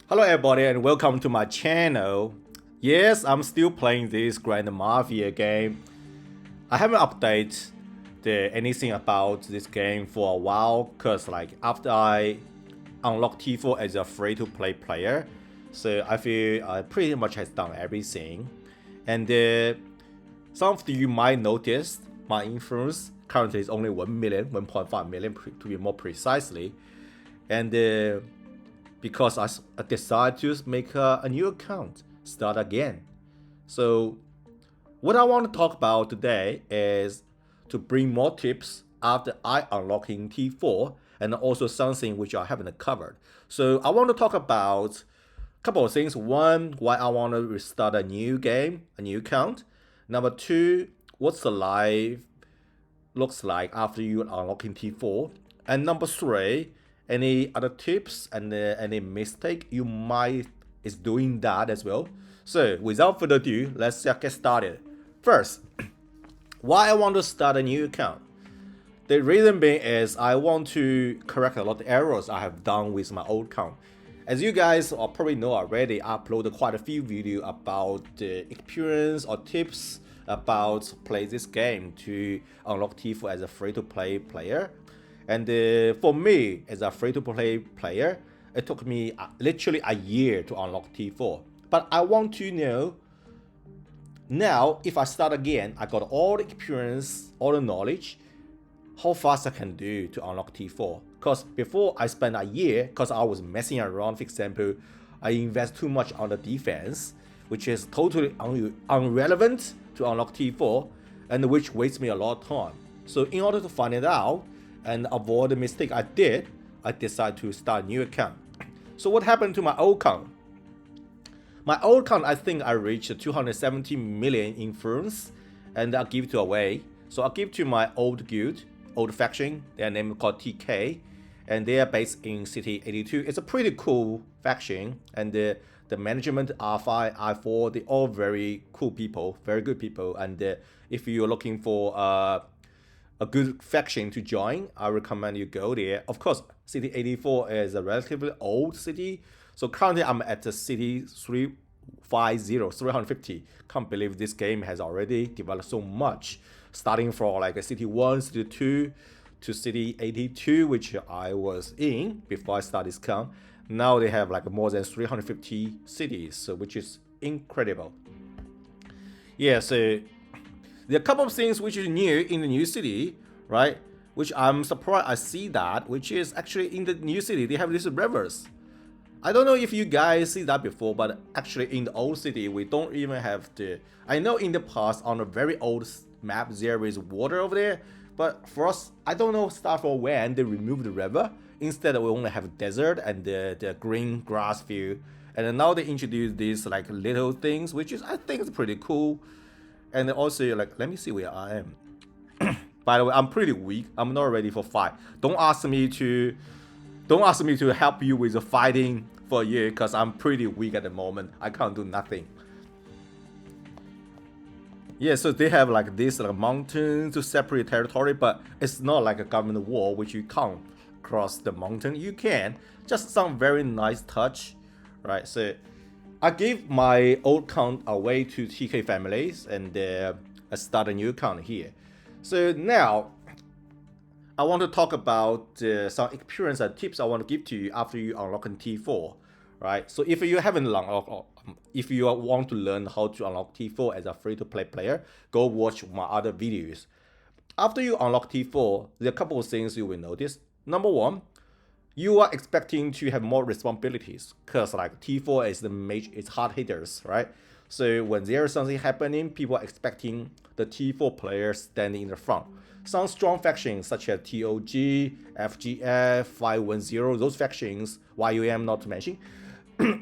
Hello everybody and welcome to my channel. Yes, I'm still playing this Grand Mafia game. I haven't updated anything about this game for a while because after I unlocked T4 as a free-to-play player, so I feel I pretty much has done everything. And some of you might notice my influence currently is only 1 million, 1.5 million to be more precisely. And because I decided to make a new account, start again. So what I want to talk about today is to bring more tips after I unlocking T4 and also something which I haven't covered. So I want to talk about a couple of things. One, why I want to restart a new game, a new account. Number two, what's the life looks like after you unlocking T4. And number three, any other tips and any mistake you might is doing that as well. So without further ado, let's get started. First, why I want to start a new account. The reason being is I want to correct a lot of errors I have done with my old account. As you guys probably know already, I uploaded quite a few videos about the experience or tips about play this game to unlock T4 as a free-to-play player. And for me, as a free-to-play player, it took me literally a year to unlock T4. But I want to know, now if I start again, I got all the experience, all the knowledge, how fast I can do to unlock T4. Because before I spent a year, because I was messing around, for example, I invest too much on the defense, which is totally irrelevant to unlock T4, and which wastes me a lot of time. So in order to find it out, and avoid the mistake I did, I decided to start a new account. So what happened to my old account? My old account, I think I reached 270 million influence, and I'll give it away. So I'll give to my old guild, old faction. Their name is called TK, and they are based in City 82. It's a pretty cool faction, and the management R5, R4, they're all very cool people, very good people. And if you're looking for a good faction to join, I recommend you go there. Of course, City 84 is a relatively old city. So currently I'm at the City 350. Can't believe this game has already developed so much. Starting from like a City 1, City 2 to City 82, which I was in before I started this count. Now they have like more than 350 cities, so which is incredible. Yeah, so there are a couple of things which is new in the new city, right? Which I'm surprised I see that, which is actually in the new city, they have these rivers. I don't know if you guys see that before, but actually in the old city, we don't even have the... I know in the past, on a very old map, there is water over there, but for us, I don't know start from when they removed the river. Instead, we only have desert and the green grass field. And then now they introduce these like little things, which is, I think is pretty cool. And also, like, let me see where I am. By the way, I'm pretty weak. I'm not ready for fight. Don't ask me to help you with the fighting for you, because I'm pretty weak at the moment. I can't do nothing. Yeah, so they have like this like mountain to separate territory, but it's not like a government wall which you can't cross the mountain. You can. Just some very nice touch, right? So I gave my old account away to TK families, and I start a new account here. So now I want to talk about some experience and tips I want to give to you after you unlock T4, right? So if you haven't if you want to learn how to unlock T4 as a free-to-play player, go watch my other videos. After you unlock T4, there are a couple of things you will notice. Number one, you are expecting to have more responsibilities, because like T4 is the major, it's hard hitters, right? So when there's something happening, people are expecting the T4 players standing in the front. Some strong factions such as TOG, FGF, 510, those factions, YUM not to mention,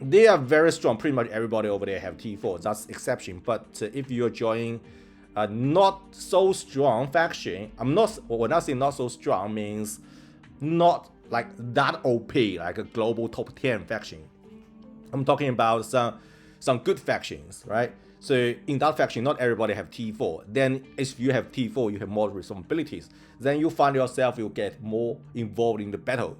they are very strong. Pretty much everybody over there have T4. That's exception. But if you're joining a not so strong faction, when I say not so strong means not like that OP, like a global top 10 faction. I'm talking about some good factions, right? So in that faction, not everybody have T4. Then if you have T4, you have more responsibilities. Then you find yourself, you get more involved in the battle.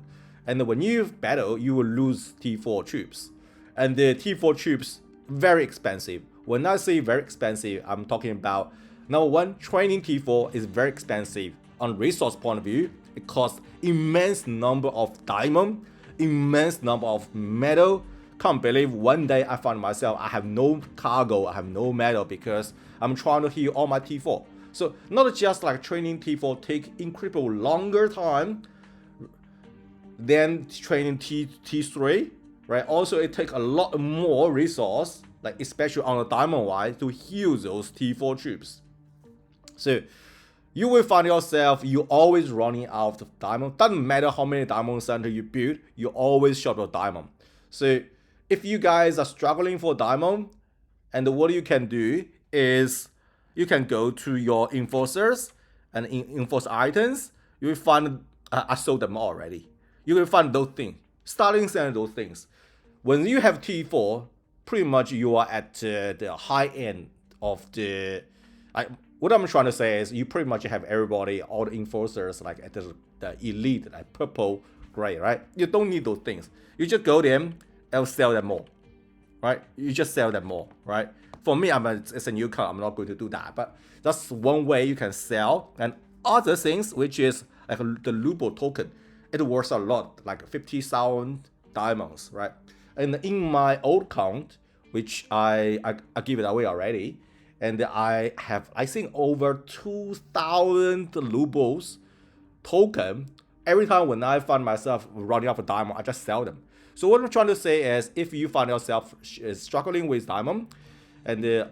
And when you battle, you will lose T4 troops. And the T4 troops, very expensive. When I say very expensive, I'm talking about number one, training T4 is very expensive. On resource point of view, it costs immense number of diamond, immense number of metal. Can't believe one day I found myself, I have no cargo, I have no metal because I'm trying to heal all my T4. So not just like training T4 take incredible longer time than training T3, right? Also it takes a lot more resource, like especially on the diamond wise, to heal those T4 troops. So you will find yourself, you always running out of diamond. Doesn't matter how many diamond center you build, you always short of diamond. So if you guys are struggling for diamond, and what you can do is you can go to your enforcers and enforce items. You will find, I sold them already. You will find those things, starting selling those things. When you have T4, pretty much you are at the high end of the, what I'm trying to say is you pretty much have everybody, all the enforcers like at the elite, like purple, gray, right? You don't need those things. You just go there and sell them more, right? You just sell them more, right? For me, it's a newcomer, I'm not going to do that, but that's one way you can sell. And other things, which is like the Lubo token, it worth a lot, like 50,000 diamonds, right? And in my old count, which I give it away already, and I have, I think, over 2,000 Lubos token. Every time when I find myself running out of diamond, I just sell them. So what I'm trying to say is, if you find yourself struggling with diamond, and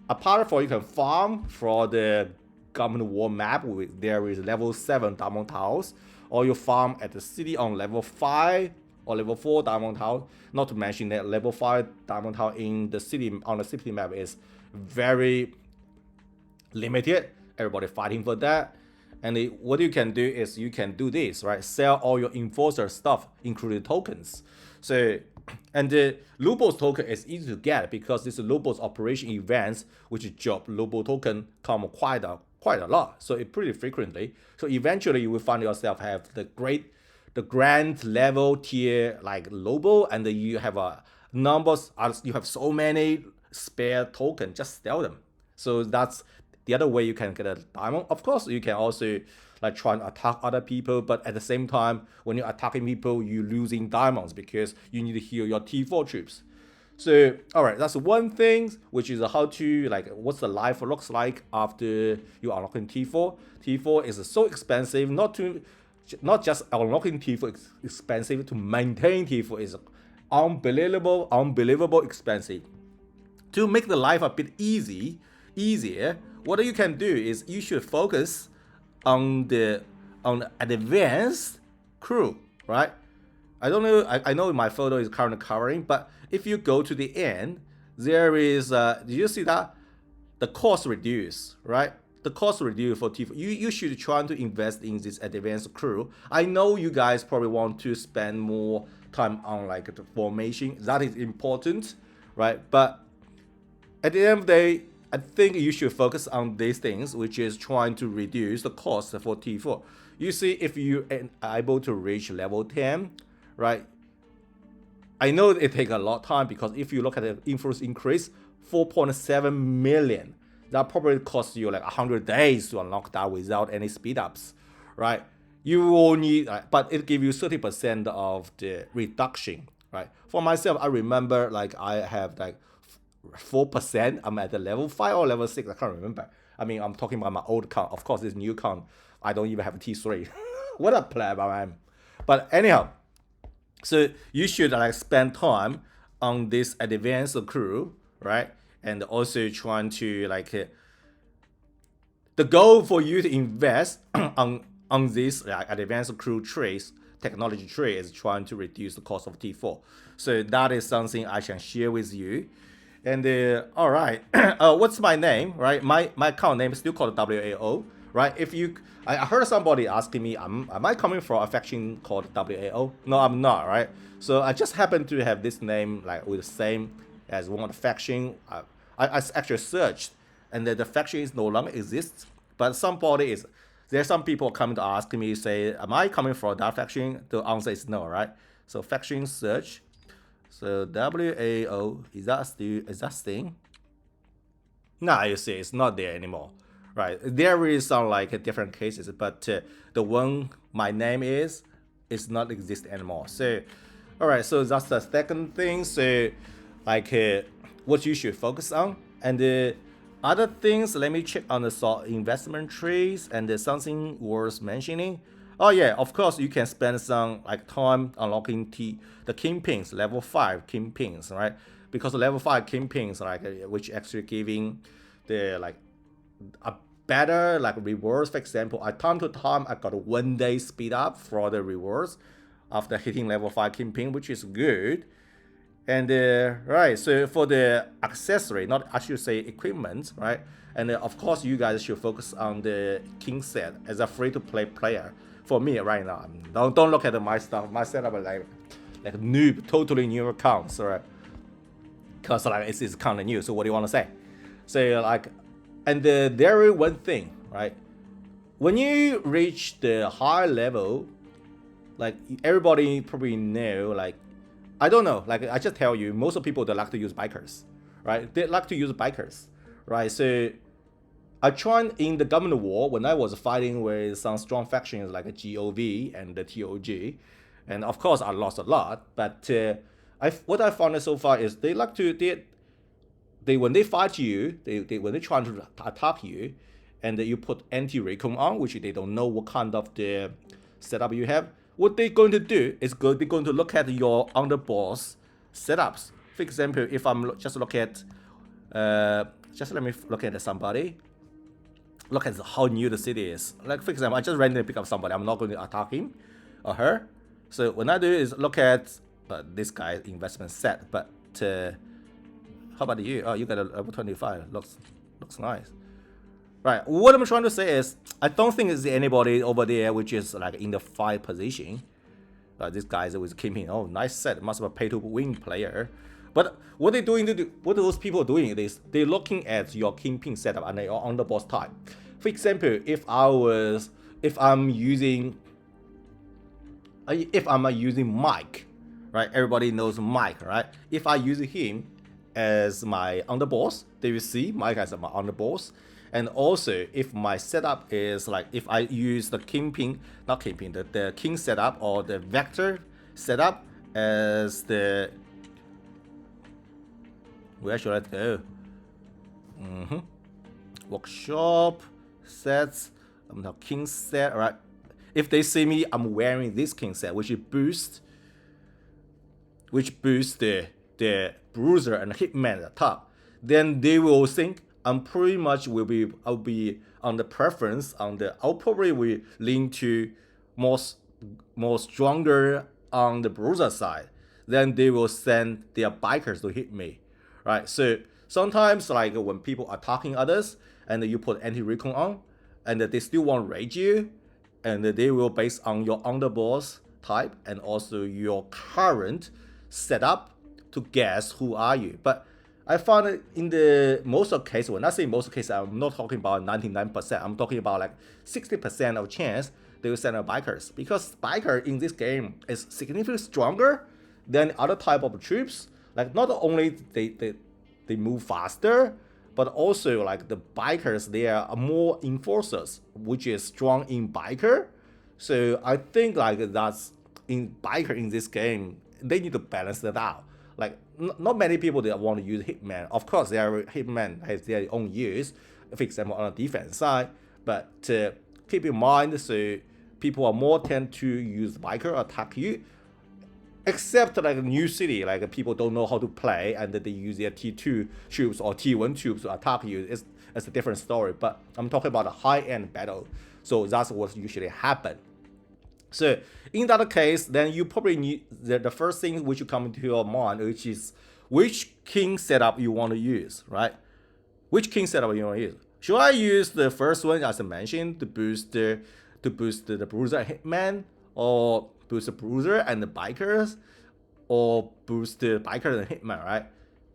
apart from you can farm for the government war map, there is level 7 diamond tiles, or you farm at the city on level 5 or level 4 diamond tile. Not to mention that level 5 diamond tile in the city, on the city map, is very limited. Everybody fighting for that. And what you can do is you can do this, right? Sell all your enforcer stuff, including tokens. So, and the Lubos token is easy to get because this Lubos operation events, which drop Lubo token, come quite a lot. So it pretty frequently. So eventually you will find yourself have the grand level tier like Lobo, and you have a numbers. You have so many spare tokens, just sell them. So that's the other way you can get a diamond. Of course, you can also like try and attack other people, but at the same time, when you're attacking people, you're losing diamonds because you need to heal your T4 troops. So, all right, that's one thing, which is how to, like, what's the life looks like after you unlocking T4. T4 is so expensive, not just unlocking T4 is expensive, to maintain T4 is unbelievable expensive. To make the life a bit easier, what you can do is you should focus on the advanced crew, right? I don't know, I know my photo is currently covering, but if you go to the end, there is, do you see that? The cost reduced, right? The cost reduced for T4. You should try to invest in this advanced crew. I know you guys probably want to spend more time on like the formation. That is important, right? But at the end of the day, I think you should focus on these things, which is trying to reduce the cost for T4. You see, if you are able to reach level 10, right? I know it takes a lot of time because if you look at the influence increase, 4.7 million, that probably costs you like 100 days to unlock that without any speed ups, right? You will need, but it gives you 30% of the reduction, right? For myself, I remember like I have like 4%. I'm at the level 5 or level 6. I can't remember. I mean, I'm talking about my old count. Of course, this new count, I don't even have a T3. What a pleb I am. But anyhow, so you should like spend time on this advanced crew, right? And also trying to like the goal for you to invest on this like advanced crew trace technology tree is trying to reduce the cost of T4. So that is something I can share with you. And all right, what's my name, right? My account name is still called WAO, right? If you, I heard somebody asking me, am I coming from a faction called WAO? No, I'm not, right? So I just happen to have this name like with the same as one of the faction. I actually searched, and the faction is no longer exists. But somebody is, there's some people coming to ask me, say, am I coming from that faction? The answer is no, right? So faction search. So WAO, is that thing? Nah, you see, it's not there anymore, right? There is some like different cases, but the one my name is not exist anymore. So, all right, so that's the second thing. So, like what you should focus on, and other things. Let me check on the investment trees and something worth mentioning. Oh yeah, of course you can spend some like time unlocking the kingpins, level 5 kingpins, right? Because level 5 kingpins like which actually giving the like a better like rewards. For example, at time to time I got a 1 day speed up for the rewards after hitting level 5 kingpin, which is good. And right, so for the accessory, not I should say equipment, right? And of course, you guys should focus on the king set as a free-to-play player. For me right now, don't look at my stuff. My setup is like noob, totally new accounts, right? Cause like it's kind of new. So what do you want to say? So like, and there is one thing, right? When you reach the high level, like everybody probably know, like I don't know, like I just tell you, most of people they like to use bikers, right? They like to use bikers, right? So I joined in the government war when I was fighting with some strong factions like a GOV and the TOG, and of course I lost a lot. But what I found so far is they like to they when they fight you, they when they try to attack you, and you put anti-recon on, which they don't know what kind of the setup you have. What they're going to do is they're going to look at your underboss setups. For example, if I'm just look at, just let me look at somebody. Look at how new the city is. Like for example, I just randomly pick up somebody. I'm not going to attack him or her. So what I do is look at this guy's investment set. But how about you? Oh, you got a level 25. Looks nice. Right. What I'm trying to say is, I don't think there's anybody over there which is like in the 5 position. This guy's always keeping. Oh, nice set. Must be a pay-to-win player. But what they doing to do? What those people doing is they looking at your kingpin setup and your underboss type. For example, if I'm using Mike, right? Everybody knows Mike, right? If I use him as my underboss, they will see Mike as my underboss. And also, if my setup is like, if I use the the king setup or the vector setup as the, where should I go? Workshop sets. I'm now king set, right? If they see me, I'm wearing this king set, which boosts the bruiser and hitman at the top. Then they will think I'm pretty much I'll be on the preference on the I'll probably will lean to more stronger on the bruiser side. Then they will send their bikers to hit me, right? So sometimes like when people are attacking others and you put anti-recon on and they still want to rage you, and they will base on your underboss type and also your current setup to guess who are you. But I found it in the most of cases, when I say most of cases, I'm not talking about 99%, I'm talking about like 60% of chance they will send a bikers. Because biker in this game is significantly stronger than other type of troops. Like not only they move faster, but also like the bikers, they are more enforcers, which is strong in biker. So I think like that's in biker in this game, they need to balance that out. Like not many people that want to use hitman. Of course, their hitman has their own use, for example on the defense side. But keep in mind, so people are more tend to use biker attack you. Except like a new city, like people don't know how to play and they use their T2 troops or T1 troops to attack you. It's a different story. But I'm talking about a high-end battle. So that's what usually happen. So in that case, then you probably need the first thing which will come into your mind, which is which king setup you want to use, right? Which king setup you want to use? Should I use the first one as I mentioned to boost the bruiser hitman, or boost the bruiser and the bikers, or boost the biker and hitman, right?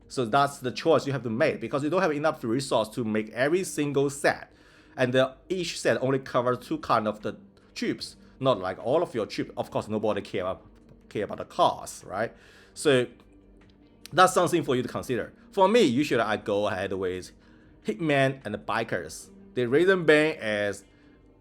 So that's the choice you have to make because you don't have enough resource to make every single set, and each set only covers 2 kind of the troops, not like all of your troops. Of course, nobody care about the cost, right? So That's something for you to consider. For me, usually I go ahead with hitman and bikers. The reason being is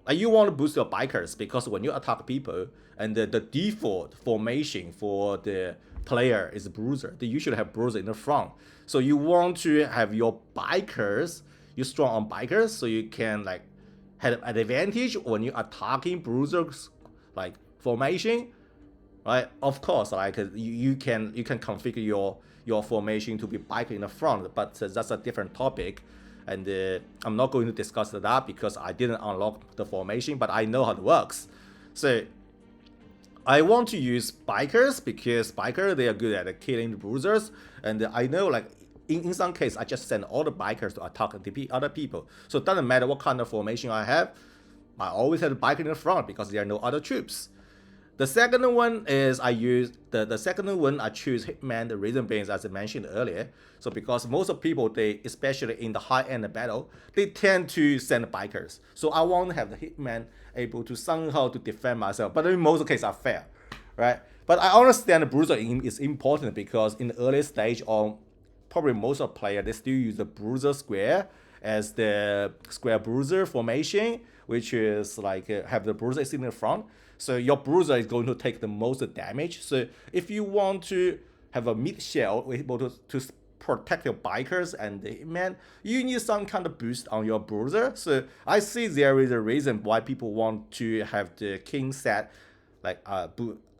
you want to boost your bikers because when you attack people and the default formation for the player is bruiser, they usually have bruiser in the front. So you want to have your bikers, you strong on bikers, so you can like have an advantage when you attacking bruisers like formation, right? Of course, like you can configure your formation to be biker in the front, but that's a different topic. And I'm not going to discuss that because I didn't unlock the formation, but I know how it works. So I want to use bikers because biker, they are good at killing the bruisers, and I know like in some case I just send all the bikers to attack the other people. So it doesn't matter what kind of formation I have, I always have the biker in the front because there are no other troops. The second one is I use the second one I choose hitman. The reason being, as I mentioned earlier, so because most of people, they especially in the high end battle, they tend to send bikers. So I want to have the hitman able to somehow to defend myself, but in most cases I fail, right? But I understand the bruiser is important because in the early stage of probably most of players, they still use the bruiser square as the square bruiser formation, which is like have the bruiser in the front. So your bruiser is going to take the most damage. So if you want to have a mid shell able to protect your bikers and the hitman, you need some kind of boost on your bruiser. So I see there is a reason why people want to have the king set, like a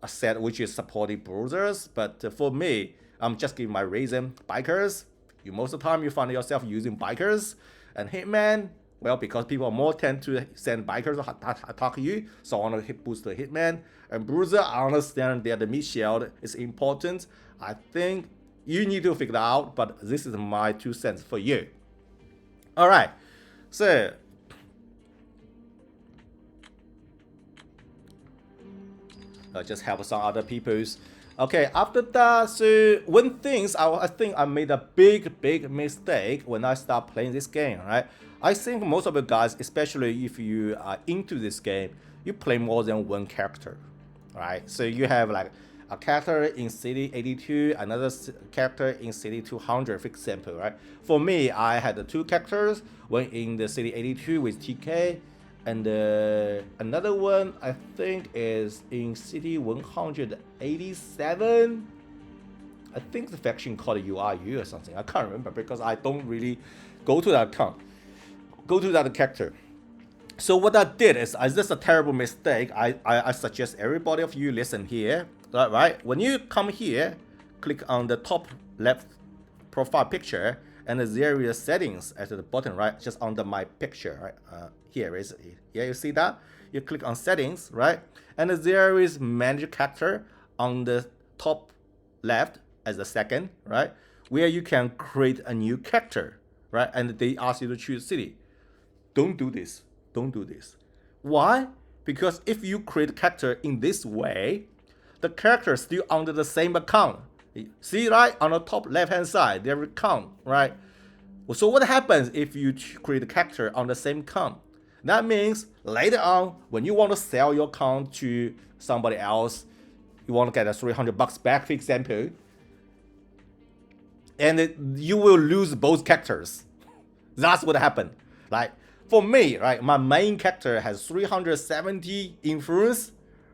set which is supporting bruisers. But for me, I'm just giving my reason. Bikers, you most of the time you find yourself using bikers, and hitman. Well, because people more tend to send bikers to attack you, so I want to boost the hitman. And bruiser, I understand that the mid shield is important. I think you need to figure it out, but this is my 2 cents for you. All right, so just help some other people's. Okay, after that, so one things I think I made a big mistake when I start playing this game, right? I think most of the guys, especially if you are into this game, you play more than one character, right? So you have like a character in City 82, another character in City 200, for example, right? For me, I had the 2 characters, one in the City 82 with TK, and another one I think is in City 187. I think the faction called URU or something. I can't remember because I don't really go to that account, go to that character. So what I did is, this is a terrible mistake. I suggest everybody of you listen here, right? When you come here, click on the top left profile picture, and there is settings at the bottom right, just under my picture, right? Here is it. Yeah, you see that? You click on settings, right? And there is manage character on the top left as the second, right? Where you can create a new character, right? And they ask you to choose city. Don't do this. Don't do this. Why? Because if you create character in this way, the character is still under the same account. See, right? On the top left hand side, there is account, right? So what happens if you create a character on the same account? That means later on, when you want to sell your account to somebody else, you want to get a $300 back, for example, and you will lose both characters. That's what happened. Like for me, right, my main character has 370 influence,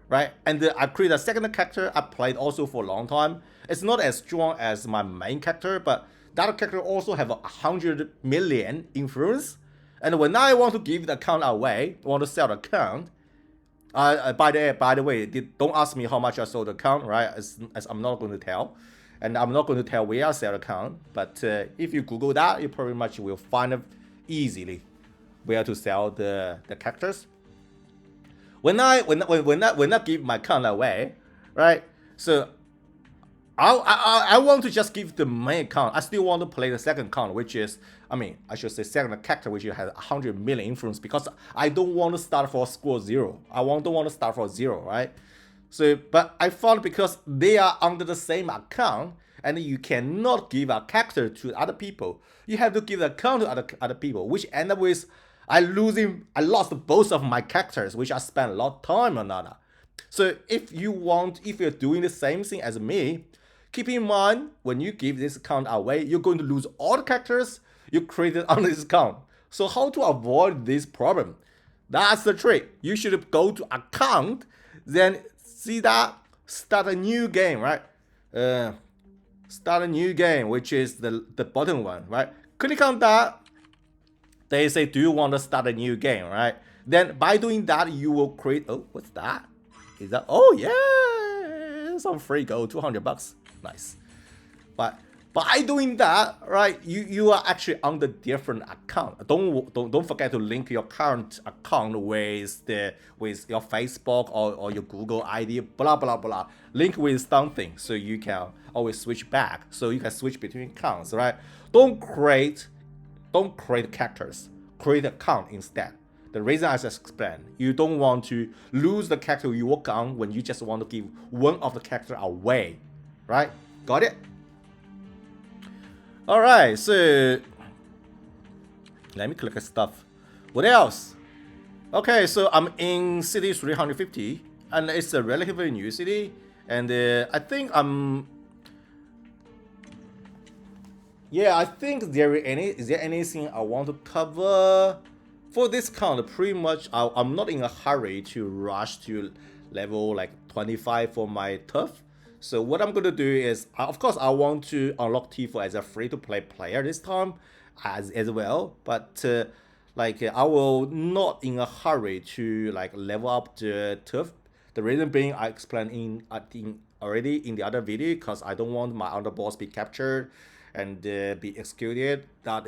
right? And I create a second character I played also for a long time. It's not as strong as my main character, but that character also have 100 million influence. And when I want to give the account away, want to sell the account, by the way, don't ask me how much I sold the account, right? As I'm not going to tell, and I'm not going to tell where I sell the account. But if you Google that, you pretty much will find it easily where to sell the characters. When I give my account away, right? So I want to just give the main account. I still want to play the second account, which is, I should say second character, which has 100 million influence, because I don't want to start for score 0. I don't want to start for 0, right? So, but I found because they are under the same account, and you cannot give a character to other people. You have to give the account to other people, which end up with I lost both of my characters, which I spent a lot of time on that. So if you're doing the same thing as me, Keep in mind, when you give this account away, you're going to lose all the characters you created on this account. So how to avoid this problem? That's the trick. You should go to account, then see that, start a new game, right? Start a new game, which is the bottom one, right? Click on that. They say, do you want to start a new game, right? Then by doing that, you will create, oh, what's that? Is that, oh yeah, some free gold, 200 bucks. Nice. But by doing that, right, you are actually on the different account. Don't forget to link your current account with your Facebook or your Google ID, blah blah blah. Link with something so you can always switch back. So you can switch between accounts, right? Don't create characters. Create account instead. The reason I just explained, you don't want to lose the character you work on when you just want to give one of the character away, right? Got it? All right, so let me click stuff. What else? Okay, so I'm in city 350, and it's a relatively new city, and I think I think is there anything I want to cover for this count? Pretty much, I'm not in a hurry to rush to level like 25 for my turf. So what I'm gonna do is, of course, I want to unlock T4 as a free-to-play player this time, as well. But I will not in a hurry to like level up the turf. The reason being, I explained already in the other video, because I don't want my underboss be captured and be executed. That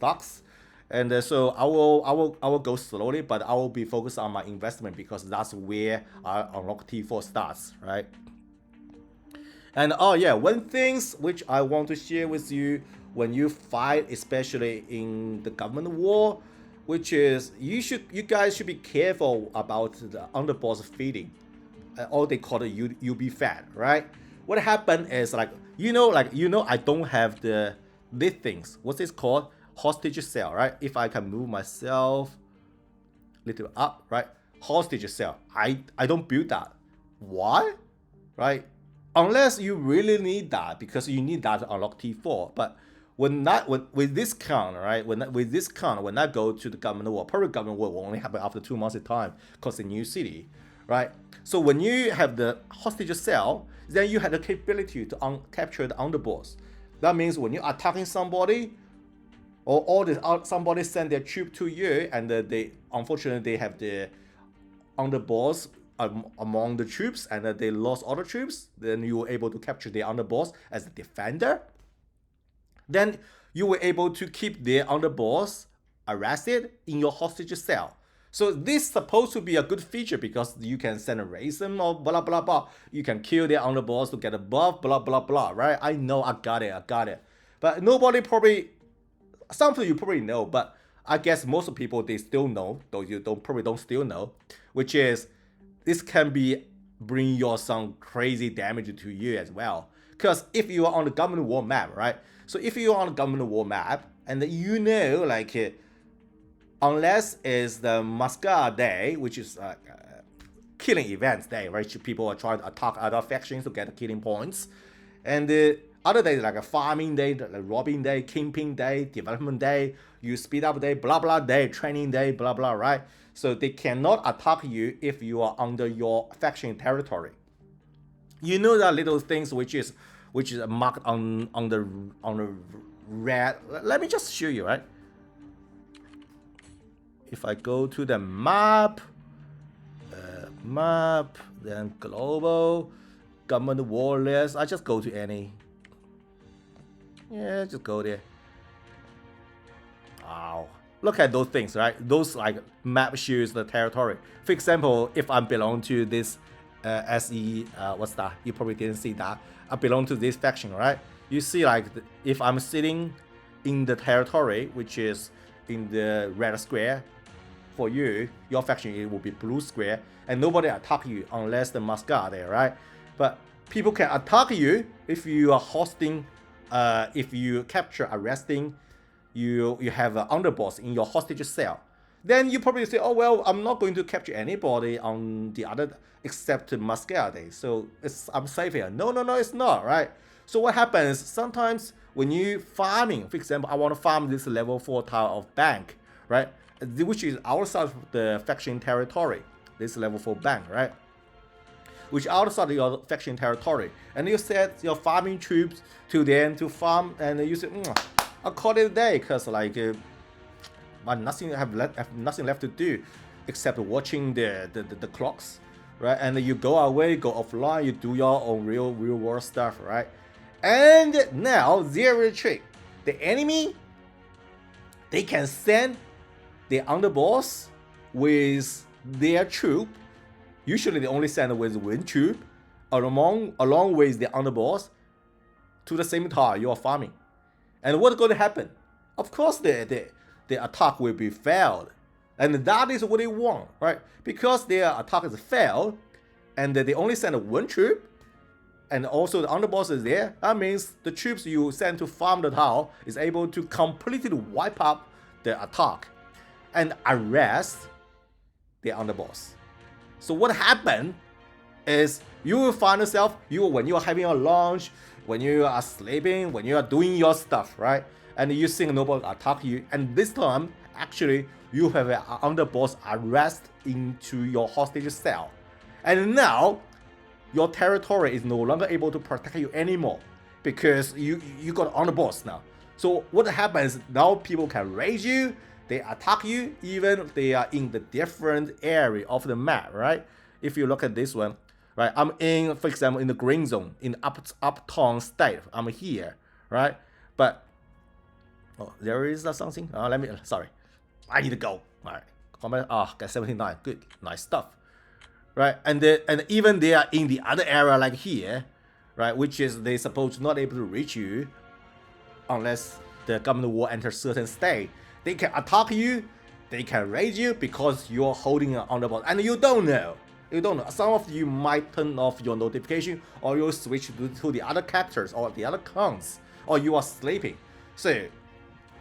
sucks. And so I will go slowly, but I will be focused on my investment, because that's where I unlock T4 starts, right? And oh yeah, one things which I want to share with you when you fight, especially in the government war, which is you guys should be careful about the underboss feeding, or they call it UB fat, right? What happened is I don't have these things. What's this called? Hostage cell, right? If I can move myself a little up, right? Hostage cell. I don't build that. Why? Right? Unless you really need that, because you need that to unlock T4. But with this count, right? When I go to the government war, probably government war will only happen after 2 months of time, because it's a new city, right? So when you have the hostage cell, then you have the capability to capture the underboss. That means when you're attacking somebody, or somebody send their troop to you, and unfortunately they have the underboss among the troops, and they lost all the troops, then you were able to capture the underboss as a defender. Then you were able to keep the underboss arrested in your hostage cell. So this is supposed to be a good feature, because you can send a ransom or blah blah blah. You can kill the underboss to get a buff, blah blah blah, right? I know, I got it. But nobody probably, some of you probably know, but I guess most of people, they still know, though you probably don't still know, which is this can bring your some crazy damage to you as well. Because if you are on the government war map, right? So if you are on the government war map, and unless it's the Mascara Day, which is killing events day, right? People are trying to attack other factions to get killing points. And the other days like a farming day, like robbing day, kingpin day, development day, you speed up day, blah blah day, training day, blah blah, right? So they cannot attack you if you are under your faction territory. You know that little things which is marked on the red. Let me just show you, right? If I go to the map, then global, government war list, I just go to any. Yeah, just go there. Wow. Look at those things, right? Those like map shows the territory. For example, if I belong to this SE, what's that? You probably didn't see that. I belong to this faction, right? You see, like, if I'm sitting in the territory, which is in the red square, for you, your faction, it will be blue square, and nobody attack you unless the mascot are there, right? But people can attack you if you are hosting, if you capture, arresting, you have an underboss in your hostage cell. then you probably say, oh well, I'm not going to capture anybody on the other except Mascade, so I'm safe here. No, it's not, right? So what happens sometimes when you farming, for example, I want to farm this level 4 tower of bank, right? Which is outside of the faction territory, this level 4 bank, right? Which outside your faction territory, and you set your farming troops to them to farm, and you say, I'll call it a day, because like, but nothing have nothing left to do, except watching the clocks, right? And you go away, go offline, you do your own real world stuff, right? And now there is a trick. The enemy, they can send the underboss with their troop. Usually they only send with one troop along with the underboss to the same tower you are farming. And what's going to happen? Of course the attack will be failed. And that is what they want, right? Because their attack is failed and they only send one troop, and also the underboss is there, that means the troops you send to farm the tower is able to completely wipe up the attack and arrest the underboss. So what happened is you will find yourself, when you are having a lunch, when you are sleeping, when you are doing your stuff, right? And you see a noble attack you, and this time actually you have an underboss arrest into your hostage cell. And now your territory is no longer able to protect you anymore because you got underboss now. So what happens now, people can raise you, they attack you, even they are in the different area of the map, right? If you look at this one, right? I'm in, for example, in the green zone, in uptown state. I'm here, right? But oh, there is something. Sorry, I need to go. All right, comment. Got 79. Good, nice stuff, right? And even they are in the other area like here, right? Which is they supposed not able to reach you unless the government war enters certain state. They can attack you, they can raise you because you're holding an underboss, and you don't know. Some of you might turn off your notification, or you switch to the other characters or the other accounts, or you are sleeping. So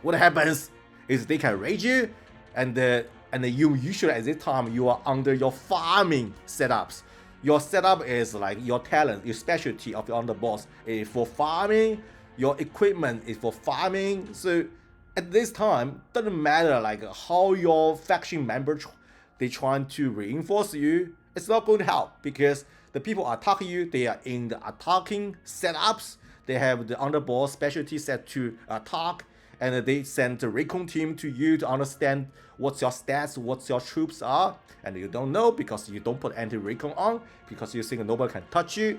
what happens is they can raise you, and you usually at this time you are under your farming setups. Your setup is like your talent, your specialty of your underboss is for farming. Your equipment is for farming. So at this time, doesn't matter like how your faction member they trying to reinforce you, it's not going to help because the people attacking you, they are in the attacking setups. They have the underboss specialty set to attack, and they send the recon team to you to understand what's your stats, what your troops are, and you don't know because you don't put anti-recon on because you think nobody can touch you.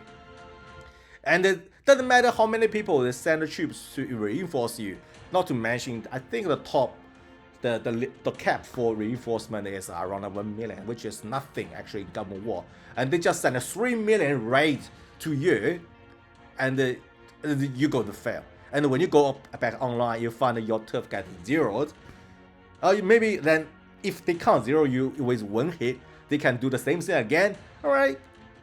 And it doesn't matter how many people they send the troops to reinforce you. Not to mention, I think the top, the cap for reinforcement is around 1 million, which is nothing actually in government war. And they just send a 3 million raid to you, and you go to fail. And when you go back online, you find that your turf gets zeroed. Maybe then, if they can't zero you with one hit, they can do the same thing again. All right,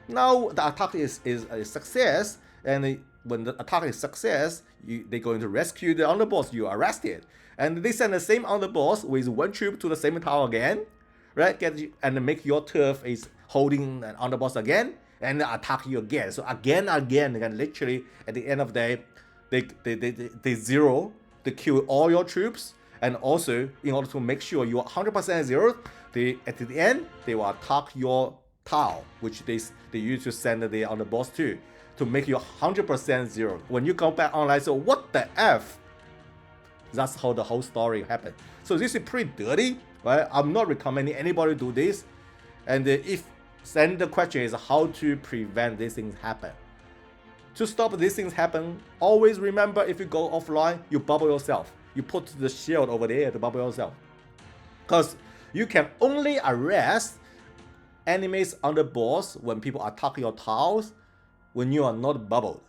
now the attack is a success, and when the attack is success, they're going to rescue the underboss you arrested, and they send the same underboss with one troop to the same tower again, right? And make your turf is holding an underboss again, and attack you again. So again, and literally at the end of the day, they zero, they kill all your troops, and also in order to make sure you are 100% zeroed, at the end they will attack your tower, which they use to send the underboss to make you 100% zero. When you come back online, so what the F? That's how the whole story happened. So this is pretty dirty, right? I'm not recommending anybody do this. And then the question is how to prevent these things happen. To stop these things happen, always remember if you go offline, you bubble yourself. You put the shield over there to bubble yourself. Because you can only arrest enemies underboss when people attack your towers when you are not bubbled.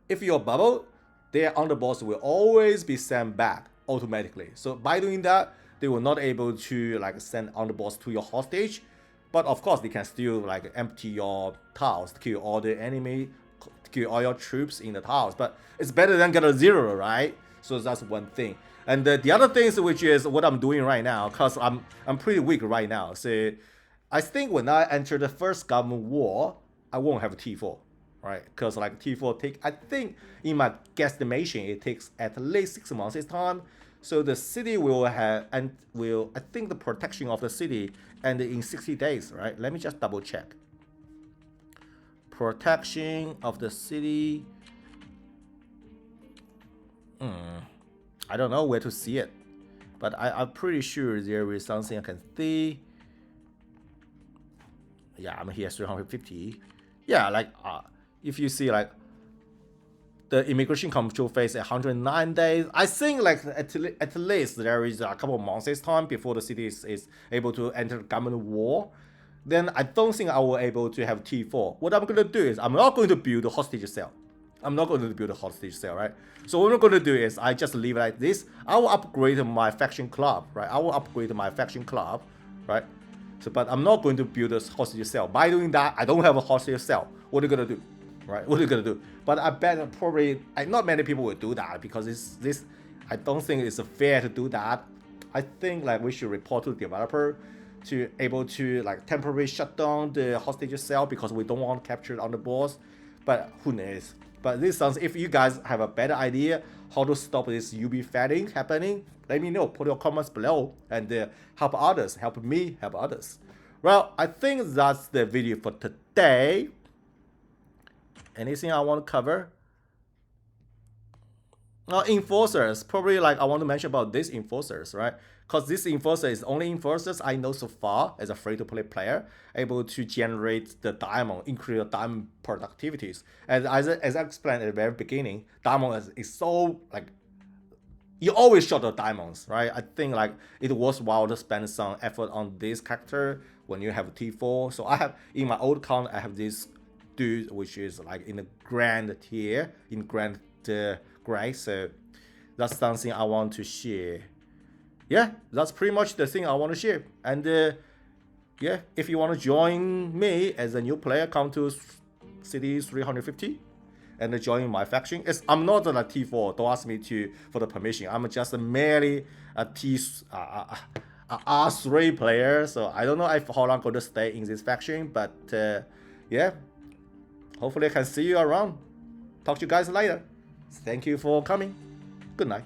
If you are bubbled, their underboss will always be sent back automatically. So by doing that, they will not able to like send underboss to your hostage. But of course, they can still like empty your towers, kill all the enemy, kill all your troops in the towers. But it's better than get a zero, right? So that's one thing. And the other things, which is what I'm doing right now, cause I'm pretty weak right now. So I think when I enter the first government war, I won't have T4, right? Cause like T4 I think in my guesstimation, it takes at least 6 months this time. So the city will have and will I think the protection of the city end in 60 days, right? Let me just double check. Protection of the city. I don't know where to see it, but I'm pretty sure there is something I can see. Yeah, I'm here 350. Yeah, like if you see like the immigration control phase 109 days, I think like at least there is a couple of months this time before the city is able to enter government war. Then I don't think I will able to have T4. What I'm gonna do is I'm not going to build a hostage cell. I'm not going to build a hostage cell, right? So what I'm going to do is I just leave it like this. I will upgrade my faction club, right? I will upgrade my faction club, right? So, but I'm not going to build a hostage cell. By doing that, I don't have a hostage cell. What are you going to do, right? What are you going to do? But I bet probably not many people will do that because this. I don't think it's fair to do that. I think like we should report to the developer to able to like temporarily shut down the hostage cell because we don't want to capture it on the boss. But who knows? But this sounds, if you guys have a better idea how to stop this UB fighting happening, let me know. Put your comments below and help others, help me, help others. Well, I think that's the video for today. Anything I want to cover? Enforcers, probably like I want to mention about these enforcers, right? Because this enforcer is only enforcers I know so far as a free-to-play player, able to generate the diamond, increase the diamond productivities. And as I explained at the very beginning, diamond is so like, you always short the diamonds, right? I think like it was worthwhile to spend some effort on this character when you have T4. So I have, in my old account, I have this dude, which is like in the grand tier, in grand gray. So that's something I want to share. Yeah, that's pretty much the thing I want to share. And yeah, if you want to join me as a new player, come to City 350 and join my faction. I'm not a T4. Don't ask me for the permission. I'm just merely a R3 player. So I don't know how long I'm going to stay in this faction. But yeah, hopefully I can see you around. Talk to you guys later. Thank you for coming. Good night.